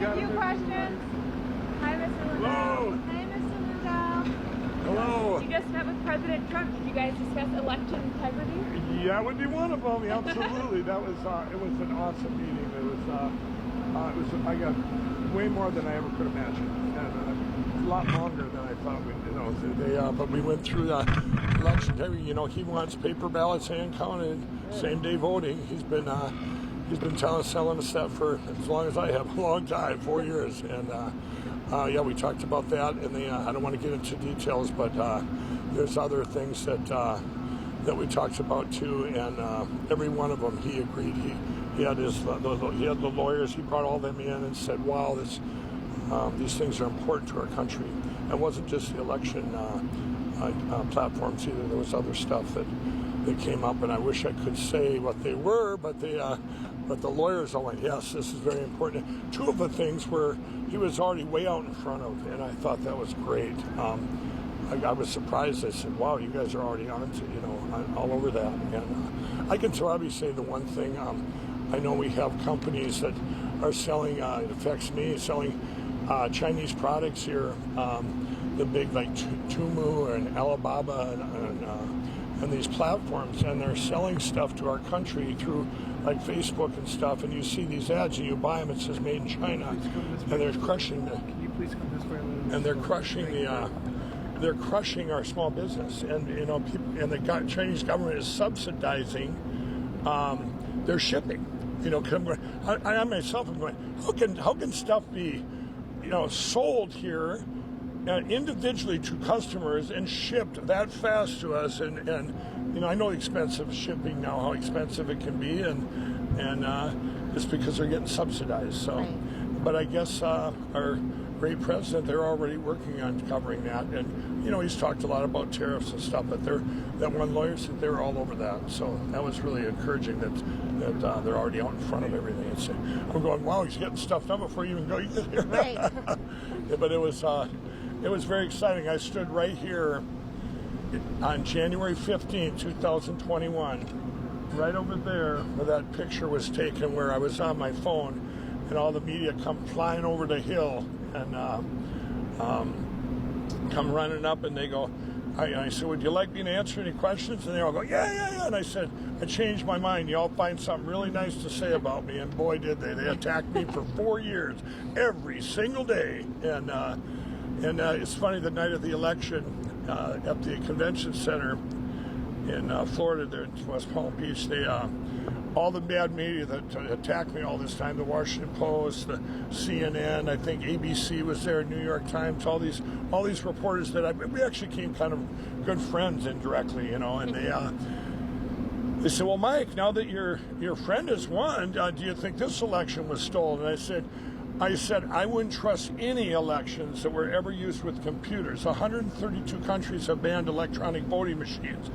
a few questions. Hi, Mr. Lindell. Hello. Hey, Mr. Lindell. Hello. You just met with President Trump. Did you guys discuss election integrity? Yeah, it would be one of them. Absolutely. That was it was an awesome meeting. I got way more than I ever could imagine, and a lot longer than I thought we'd. But we went through the election integrity. He wants paper ballots hand counted, same day voting. He's been selling us that for as long as I have, a long time, 4 years, and yeah, we talked about that, and I don't want to get into details, but there's other things that we talked about too, and every one of them he agreed. He had the lawyers. He brought all them in and said, "Wow, these things are important to our country." It wasn't just the election platforms either. There was other stuff that came up, and I wish I could say what they were, but the lawyers all went, "Yes, this is very important." Two of the things were he was already way out in front of, and I thought that was great. I was surprised. I said, "Wow, you guys are already on to, all over that." And I can probably say the one thing, I know we have companies that are selling, it affects me, selling Chinese products here, the big like Tumu and Alibaba and these platforms, and they're selling stuff to our country through like Facebook and stuff, and you see these ads and you buy them, it says made in China, and they're crushing they're crushing our small business, and people, and the Chinese government is subsidizing their shipping. Cause I myself am going, how can stuff be, sold here individually to customers and shipped that fast to us, and I know expensive shipping now, how expensive it can be, and it's because they're getting subsidized. So, right. But I guess our great president, they're already working on covering that, and he's talked a lot about tariffs and stuff, but that one lawyer said they were all over that, so that was really encouraging that they're already out in front of everything. And so I'm going, wow, he's getting stuff done before you even go get here. Right. Yeah, but it was very exciting. I stood right here on January 15, 2021, right over there where that picture was taken, where I was on my phone, and all the media come flying over the hill and come running up, and they go, I said, "Would you like me to answer any questions?" And they all go, yeah. And I said, "I changed my mind. You all find something really nice to say about me." And boy, did they. They attacked me for 4 years, every single day. And it's funny, the night of the election at the convention center in Florida, there in West Palm Beach, they all the bad media that attacked me all this time, the Washington Post, the CNN, I think ABC was there, New York Times, all these reporters that we actually became kind of good friends indirectly, and they said, "Well, Mike, now that your friend has won, do you think this election was stolen?" And I said, I wouldn't trust any elections that were ever used with computers. 132 countries have banned electronic voting machines,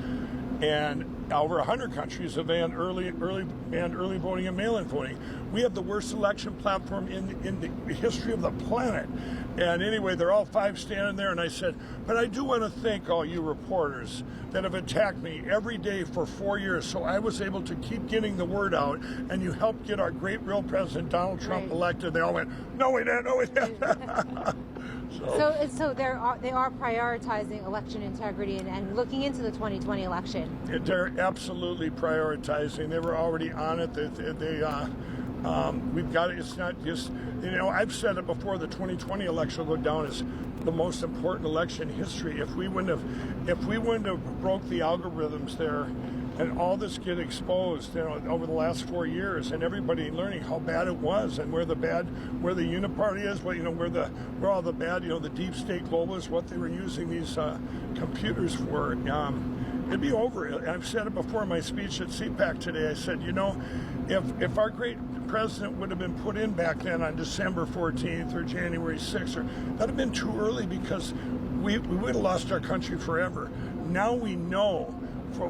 and over 100 countries have banned early voting and mail-in voting. We have the worst election platform in the history of the planet. And anyway, they're all five standing there, and I said, but I do want to thank all you reporters that have attacked me every day for 4 years, so I was able to keep getting the word out, and you helped get our great real president, Donald Trump, elected. They all went, "No, we didn't, no, we didn't." So they are prioritizing election integrity and looking into the 2020 election. They're absolutely prioritizing. They were already on it. We've got it. It's not just, I've said it before, the 2020 election will go down as the most important election in history. If we wouldn't have broke the algorithms there, and all this get exposed, over the last 4 years, and everybody learning how bad it was, and where the uniparty is, where all the bad, the deep state globalists, what they were using these computers for, it'd be over. I've said it before in my speech at CPAC today. I said, if our great president would have been put in back then on December 14th or January 6th, that'd have been too early, because we would have lost our country forever. Now we know.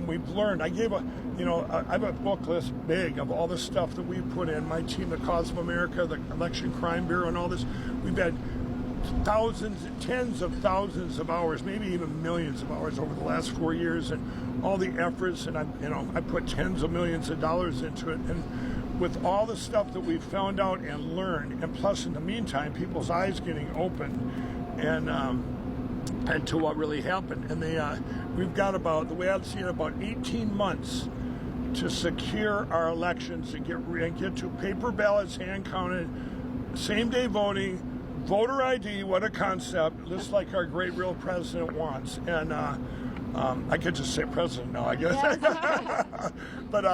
We've learned. I have a book list big of all the stuff that we put in. My team, the Cause of America, the Election Crime Bureau, and all this. We've had thousands, tens of thousands of hours, maybe even millions of hours over the last 4 years, and all the efforts. And I put tens of millions of dollars into it. And with all the stuff that we've found out and learned, and plus in the meantime, people's eyes getting open and to what really happened. And we've got about, the way I'd see it, about 18 months to secure our elections and get to paper ballots, hand counted, same day voting, voter ID. What a concept! Just like our great real president wants. And I could just say president now, I guess. Yes. But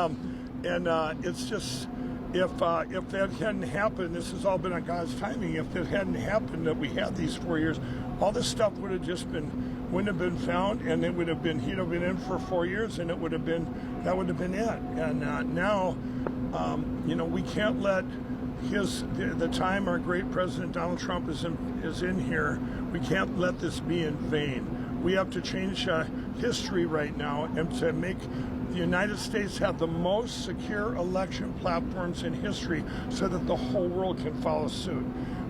it's just, if that hadn't happened, this has all been on God's timing. If it hadn't happened, that we had these 4 years, all this stuff wouldn't have been found, and it would have been, he'd have been in for 4 years, and that would have been it. And now, we can't let the time our great President Donald Trump is in here, we can't let this be in vain. We have to change history right now and to make the United States have the most secure election platforms in history so that the whole world can follow suit.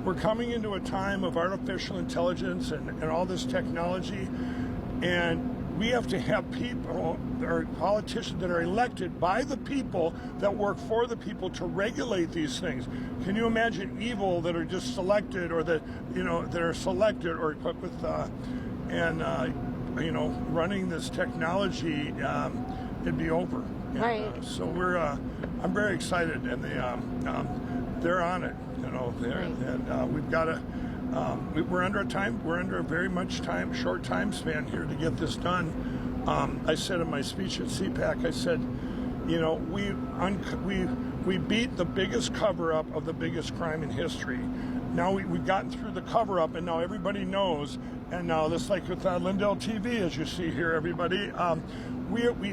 We're coming into a time of artificial intelligence and all this technology, and we have to have people, or politicians that are elected by the people, that work for the people, to regulate these things. Can you imagine evil that are just selected, or that are selected or equipped with running this technology? It'd be over. And, right. So I'm very excited, and they're on it. And we've got to. We're under a very short time span here to get this done. I said in my speech at CPAC, I said, we beat the biggest cover-up of the biggest crime in history. Now we've gotten through the cover-up, and now everybody knows. And now, this, like with Lindell TV, as you see here, everybody,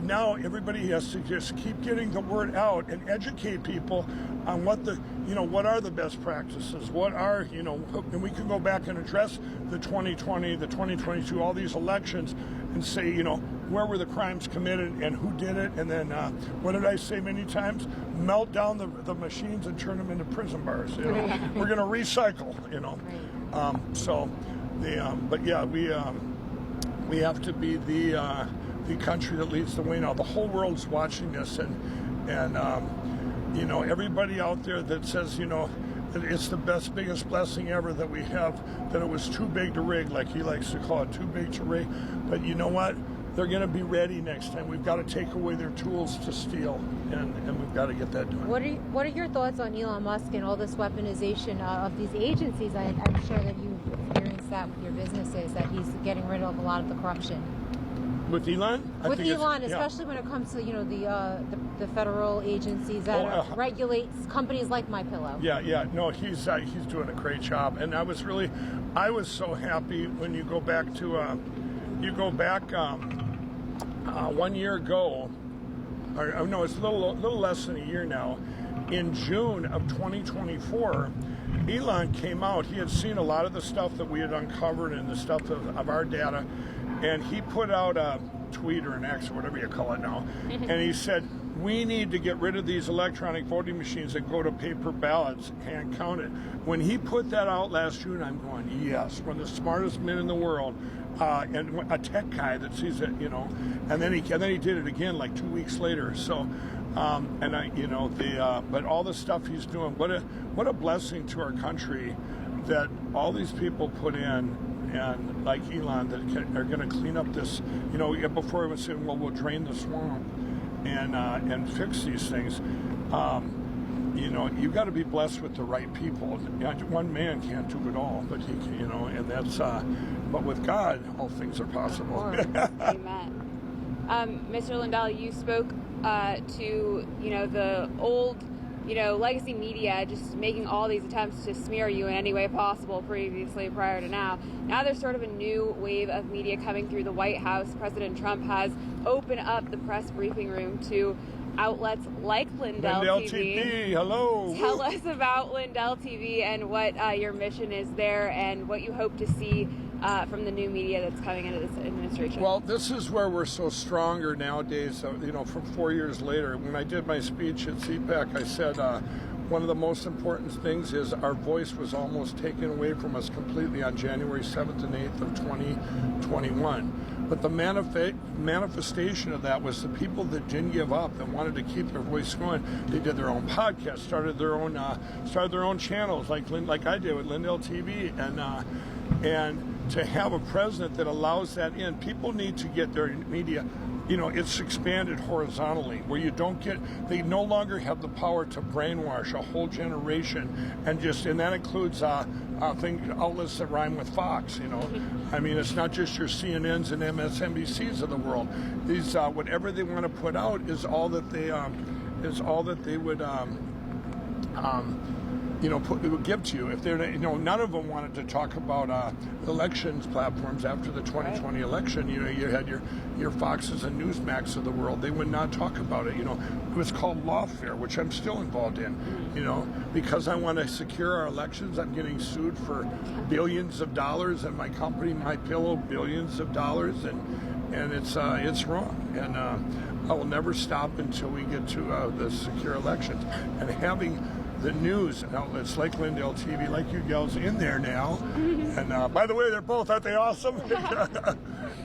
now everybody has to just keep getting the word out and educate people on what are the best practices, what are, and we can go back and address the 2020, the 2022, all these elections, and say, where were the crimes committed and who did it, and then what did I say many times? Melt down the machines and turn them into prison bars. We're going to recycle. But yeah, we have to be the country that leads the way now. The whole world's watching this, and everybody out there that says that it's the biggest blessing ever that we have, that it was too big to rig, like he likes to call it, too big to rig. But you know what? They're going to be ready next time. We've got to take away their tools to steal, and we've got to get that done. What are your thoughts on Elon Musk and all this weaponization of these agencies? I'm sure that you've experienced that with your businesses, that he's getting rid of a lot of the corruption. With Elon? With Elon, especially when it comes to the federal agencies that regulates companies like MyPillow. No, he's doing a great job, and I was so happy when you go back 1 year ago, or no, it's a little less than a year now. In June of 2024, Elon came out. He had seen a lot of the stuff that we had uncovered and the stuff of our data. And he put out a tweet or an X or whatever you call it now, and he said, we need to get rid of these electronic voting machines and go to paper ballots, hand counted. When he put that out last June, I'm going, yes, one of the smartest men in the world, and a tech guy that sees it, and then he did it again like 2 weeks later. So, but all the stuff he's doing, what a blessing to our country that all these people put in. And like Elon, that are going to clean up this, before he was saying, well, we'll drain the swamp and fix these things. You've got to be blessed with the right people. One man can't do it all, but he can, and that's, but with God, all things are possible. Amen. Mr. Lindell, you spoke to, the old, legacy media just making all these attempts to smear you in any way possible prior to now. Now there's sort of a new wave of media coming through the White House. President Trump has opened up the press briefing room to outlets like Lindell TV. Hello. Tell us about Lindell TV and what your mission is there and what you hope to see from the new media that's coming into this administration. Well, this is where we're so stronger nowadays, from 4 years later. When I did my speech at CPAC, I said one of the most important things is our voice was almost taken away from us completely on January 7th and 8th of 2021. But the manifestation of that was the people that didn't give up, that wanted to keep their voice going. They did their own podcast, started their own channels, like I did with Lindell TV, and to have a president that allows that in. People need to get their media. It's expanded horizontally, where they no longer have the power to brainwash a whole generation, and that includes outlets that rhyme with Fox. I mean, it's not just your CNNs and MSNBCs of the world. These whatever they want to put out is all that they would give to you. If they're, none of them wanted to talk about elections platforms after the 2020 election. You had your Foxes and Newsmax of the world. They would not talk about it. It was called lawfare, which I'm still involved in. Because I want to secure our elections. I'm getting sued for billions of dollars, and my company, My Pillow, billions of dollars, and it's wrong. And I will never stop until we get to the secure elections. And having the news outlets like Lindell TV, like you gals in there now. And by the way, aren't they awesome?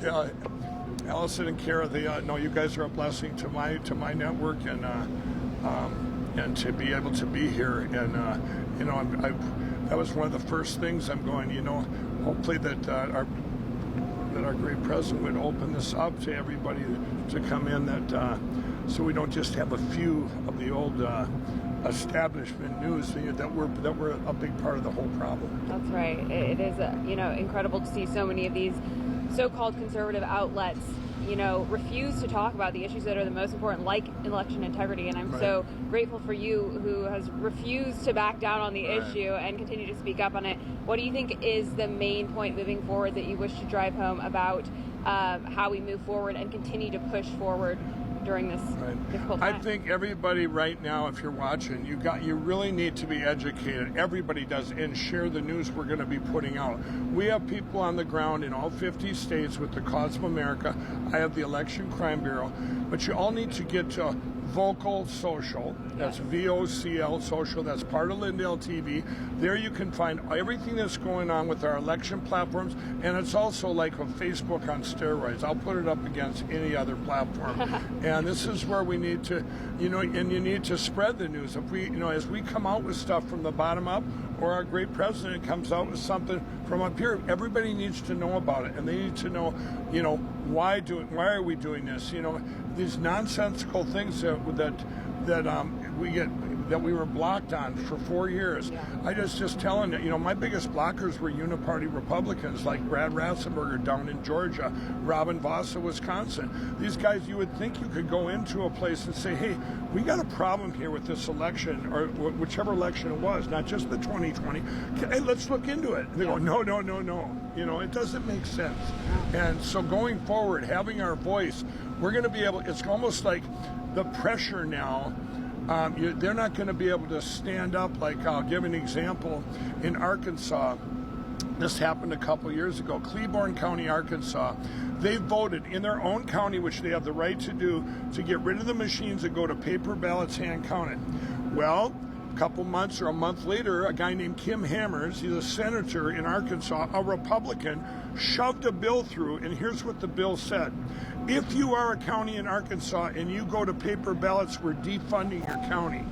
Yeah, Allison and Kara, you guys are a blessing to my network, and to be able to be here. And that was one of the first things I'm going. Hopefully that our great president would open this up to everybody to come in. So we don't just have a few of the old establishment news that we're a big part of the whole problem. That's right. It is incredible to see so many of these so-called conservative outlets refuse to talk about the issues that are the most important, like election integrity. And I'm so grateful for you, who has refused to back down on the issue and continue to speak up on it. What do you think is the main point moving forward that you wish to drive home about how we move forward and continue to push forward during this difficult time? I think everybody right now, if you're watching, you really need to be educated. Everybody does, and share the news we're going to be putting out. We have people on the ground in all 50 states with the Cause of America. I have the Election Crime Bureau, but you all need to get to Vocal Social. That's VOCL Social. That's part of Lindell TV. There you can find everything that's going on with our election platforms, and it's also like a Facebook on steroids. I'll put it up against any other platform. And this is where we need to, and you need to spread the news. If we, as we come out with stuff from the bottom up, or our great president comes out with something from up here, everybody needs to know about it, and they need to know, why are we doing this? These nonsensical things that we were blocked on for 4 years. I just telling you, my biggest blockers were uniparty Republicans like Brad Ratzenberger down in Georgia, Robin Voss of Wisconsin. These guys, you would think you could go into a place and say, hey, we got a problem here with this election, or whichever election it was, not just the 2020. Hey, let's look into it. And they go, no. It doesn't make sense. And so going forward, having our voice, we're going to be able, it's almost like the pressure now. They're not going to be able to stand up. Like, I'll give an example. In Arkansas, this happened a couple years ago. Cleburne County, Arkansas, they voted in their own county, which they have the right to do, to get rid of the machines that go to paper ballots hand counted. Well, a couple months or a month later, a guy named Kim Hammers, he's a senator in Arkansas, a Republican, shoved a bill through, and here's what the bill said. If you are a county in Arkansas and you go to paper ballots, we're defunding your county.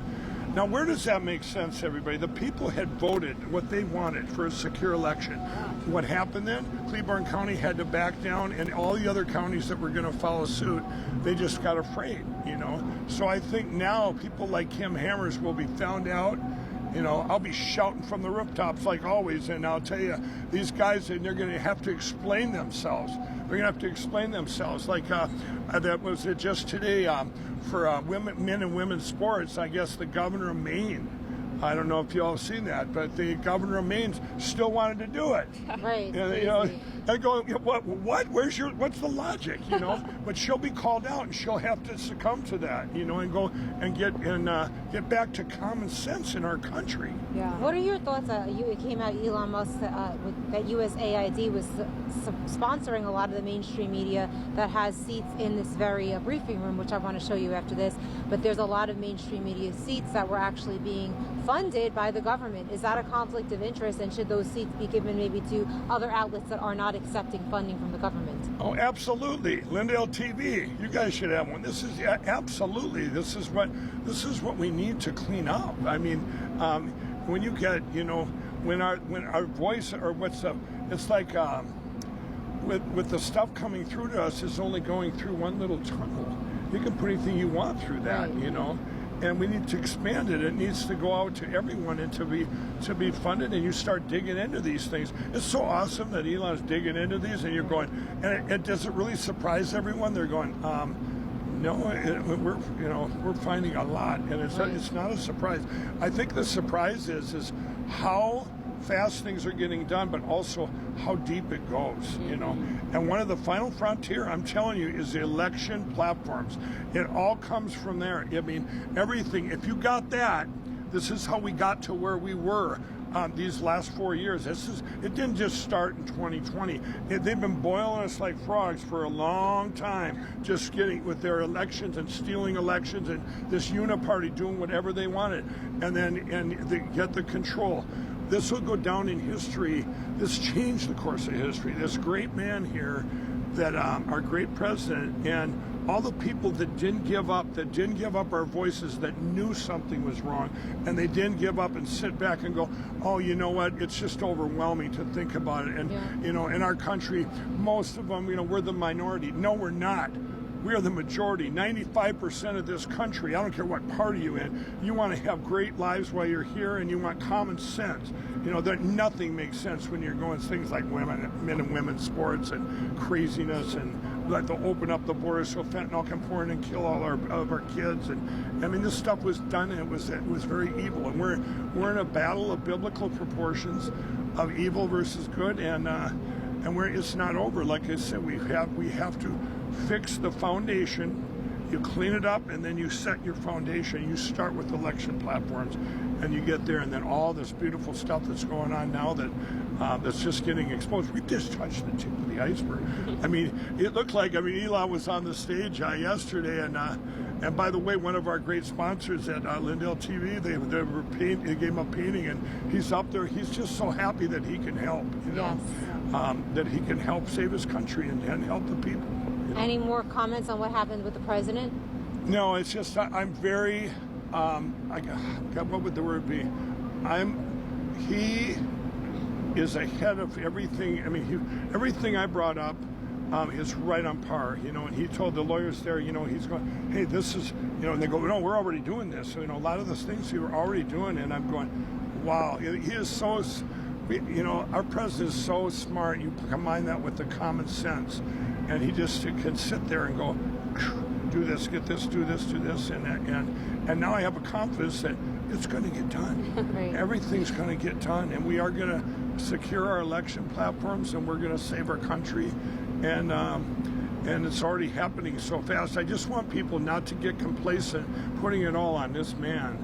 Now, where does that make sense, everybody? The people had voted what they wanted for a secure election. What happened then? Cleburne County had to back down, and all the other counties that were going to follow suit, they just got afraid, So I think now people like Kim Hammers will be found out. I'll be shouting from the rooftops like always, and I'll tell you, these guys, they're going to have to explain themselves. They're going to have to explain themselves. Like that was it just today for men and women's sports. I guess the governor of Maine, I don't know if you all have seen that, but the governor of Maine still wanted to do it. Right. I go, what? What's the logic? But she'll be called out, and she'll have to succumb to that. And go and get back to common sense in our country. Yeah. What are your thoughts? It came out Elon Musk that USAID was sponsoring a lot of the mainstream media that has seats in this very briefing room, which I want to show you after this. But there's a lot of mainstream media seats that were actually being funded by the government. Is that a conflict of interest, and should those seats be given maybe to other outlets that are not accepting funding from the government? Oh, absolutely. Lindell TV, you guys should have one. This is absolutely. This is what we need to clean up. I mean, when you get, when our voice, or it's like with the stuff coming through to us is only going through one little tunnel. You can put anything you want through that, Right. And we need to expand it. It needs to go out to everyone and to be funded. And you start digging into these things. It's so awesome that Elon's digging into these, and you're going. And it does it really surprise everyone? They're going, no, we're finding a lot, and it's not a surprise. I think the surprise is how fast things are getting done, but also how deep it goes, And one of the final frontier, I'm telling you, is the election platforms. It all comes from there. I mean, everything. If you got that, this is how we got to where we were these last 4 years. It didn't just start in 2020. They've been boiling us like frogs for a long time, just getting with their elections and stealing elections, and this uniparty doing whatever they wanted, and they get the control. This will go down in history. This changed the course of history. This great man here, that our great president, and all the people that didn't give up our voices, that knew something was wrong, and they didn't give up and sit back and go, oh, you know what, it's just overwhelming to think about it. And, in our country, most of them, we're the minority. No, we're not. We are the majority. 95% of this country, I don't care what party you're in, you want to have great lives while you're here, and you want common sense. That nothing makes sense when you're going things like men and women's sports and craziness, and like to open up the borders so fentanyl can pour in and kill all of our kids. And I mean, this stuff was done, and it was very evil. And we're in a battle of biblical proportions of evil versus good, and it's not over. Like I said, we have to fix the foundation. You clean it up, and then you set your foundation. You start with election platforms, and you get there, and then all this beautiful stuff that's going on now that's just getting exposed. We just touched the tip of the iceberg. I mean, it looked like, Elon was on the stage yesterday, and by the way, one of our great sponsors at Lindell TV, they gave him a painting, and he's up there. He's just so happy that he can help, Yes. That he can help save his country and help the people. Any more comments on what happened with the president? No, it's just I'm very. What would the word be? He is ahead of everything. I mean, everything I brought up is right on par. And he told the lawyers there, he's going, hey, this is, and they go, no, we're already doing this. So, a lot of those things we were already doing, and I'm going, wow, he is so. Our president is so smart. You combine that with the common sense, and he just can sit there and go, do this, get this, do this, and now I have a confidence that it's going to get done. Right. Everything's going to get done, and we are going to secure our election platforms, and we're going to save our country, and it's already happening so fast. I just want people not to get complacent, putting it all on this man,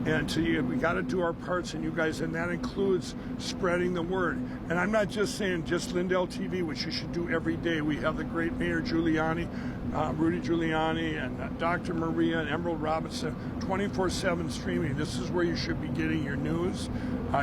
we got to do our parts, and you guys, and that includes spreading the word. And I'm not just saying just Lindell TV, which you should do every day. We have the great Mayor Giuliani, Rudy Giuliani, and Dr. Maria and Emerald Robinson, 24/7 streaming. This is where you should be getting your news.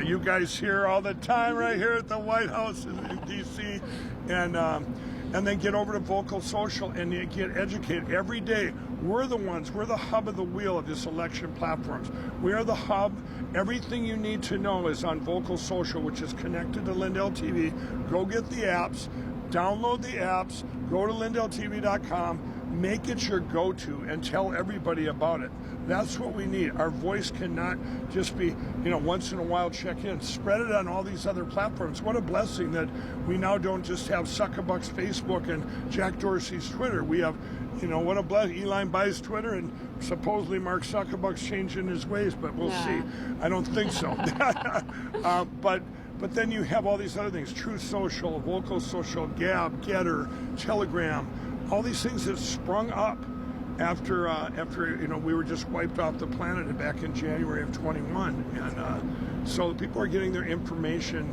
You guys here all the time, right here at the White House in D.C., and then get over to Vocal Social and get educated every day. We're the hub of the wheel of this election platforms. We are the hub. Everything you need to know is on Vocal Social, which is connected to Lindell TV. Go get the apps, download the apps, go to lindelltv.com, make it your go-to, and tell everybody about it. That's what we need. Our voice cannot just be, once in a while check in. Spread it on all these other platforms. What a blessing that we now don't just have Suckabuck's Facebook and Jack Dorsey's Twitter. We have, what a blessing. Elon buys Twitter, and supposedly Mark Zuckerberg's changing his ways, but we'll see. I don't think so. But then you have all these other things: Truth Social, Vocal Social, Gab, Getter, Telegram, all these things that sprung up after we were just wiped off the planet back in January of 21, and so people are getting their information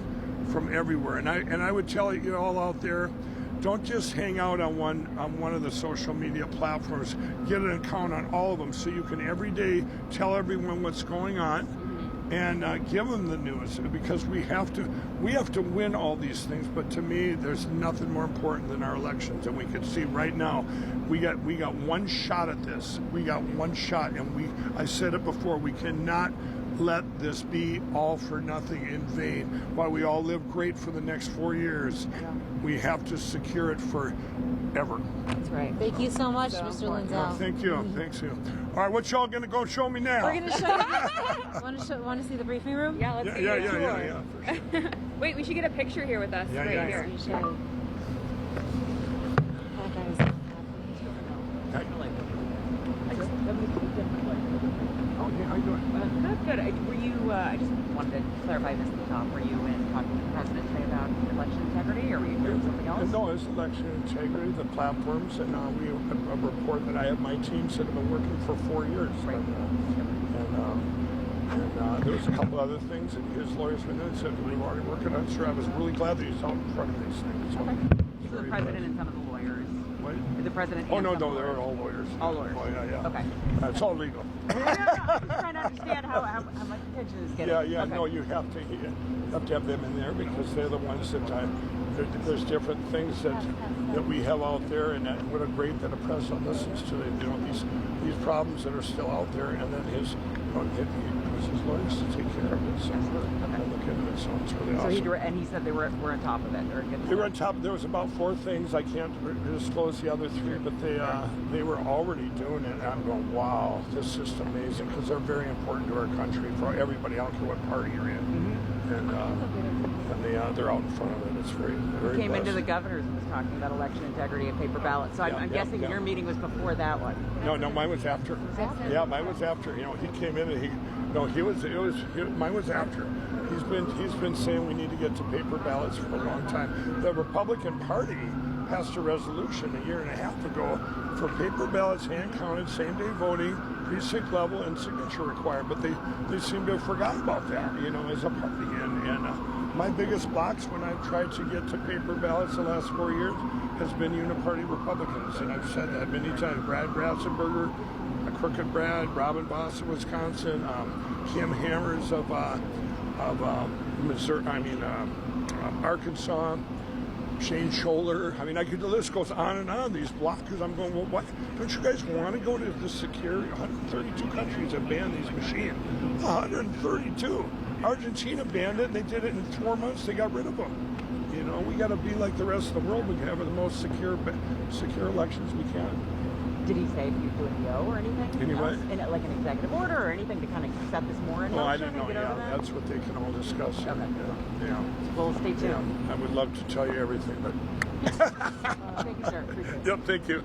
from everywhere. And I would tell you all out there, don't just hang out on one of the social media platforms. Get an account on all of them so you can every day tell everyone what's going on and give them the news, because we have to win all these things. But to me, there's nothing more important than our elections, and we can see right now we got one shot at this. We got one shot, and I said it before, we cannot let this be all for nothing, in vain. While we all live great for the next 4 years, we have to secure it forever. That's right. Thank you so much, So Mr. important. Lindell. Thank you. Thanks you. All right, what y'all gonna go show me now? We're going to show you. Want to see the briefing room? Yeah, let's see Yeah, your tour. yeah, for sure. Wait, we should get a picture here with us. Yeah, right yeah, here. You should. That guy's Oh, yeah, how you doing? Good. Were you, I just wanted to clarify this at the top. Were you in talking to the president today about election integrity, or were you doing something else? No, it's election integrity, the platforms, and a report that I have my teams that have been working for 4 years. Right. And there was a couple other things that his lawyers went in and said we were already working on. So I was really glad that he's out in front of these things. So, So the president and some of the lawyers. What? The president. Oh, and no, some they're lawyers. all lawyers. All lawyers. Oh, yeah. Okay. It's all legal. I'm just trying to understand how much attention is getting. Yeah. Okay. No, you have to have them in there, because they're the ones that there's different things that we have out there, and what a great that the president listens to. These problems that are still out there, and then his lawyers to take care of it. So Okay. look into it. So it's really So awesome. he said they were on top of it. They were on top. There was about 4 things. I can't disclose the other 3, but they were already doing it. And I'm going, wow, this is just amazing, because they're very important to our country, for everybody. I don't care what party you're in, and they're out in front of it. It's very, very. Came into blessed. the governor's and was talking about election integrity and paper ballots. So I'm guessing your meeting was before that one. No, mine was after. Yeah, mine was after. He came in and mine was after. He's been saying we need to get to paper ballots for a long time. The Republican Party passed a resolution a year and a half ago for paper ballots, hand counted, same day voting, precinct level, and signature required. But they seem to have forgotten about that, as a party. And my biggest blocks when I've tried to get to paper ballots the last 4 years has been uniparty Republicans, and I've said that many times. Brad Ratzenberger, Crooked Brad, Robin Boss of Wisconsin, Kim Hammers of Missouri. Arkansas. Shane Scholler. The list goes on and on. These blockers. I'm going, well, what? Don't you guys want to go to the secure? 132 countries have banned these machines. 132. Argentina banned it, and they did it in 4 months. They got rid of them. We got to be like the rest of the world. We can have the most secure elections we can. Did he say if you do an EO or anything? Anyway. Like an executive order or anything to kind of set this more in motion? Oh, I didn't know. and get over that? That's what they can all discuss. Okay. Yeah. Well, stay tuned. Yeah. I would love to tell you everything, but. Thank you, sir. Appreciate it. Yep. Thank you.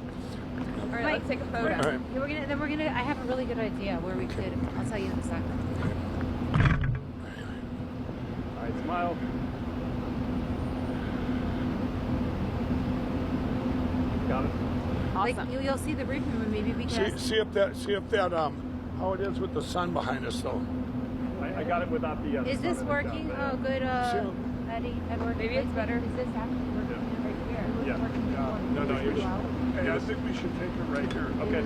All right, let's take a photo. All right. Yeah, we're gonna. I have a really good idea where we could. I'll tell you in a second. All right, smile. Got it. Awesome. You'll see the briefing room. Maybe we can. See if that how it is with the sun behind us though. I got it without the. Is this working? Oh, good. Eddie, Edward. Maybe it's better. Is this actually working right here? Yeah. Working No, before. you should. I think we should take it right here. Okay.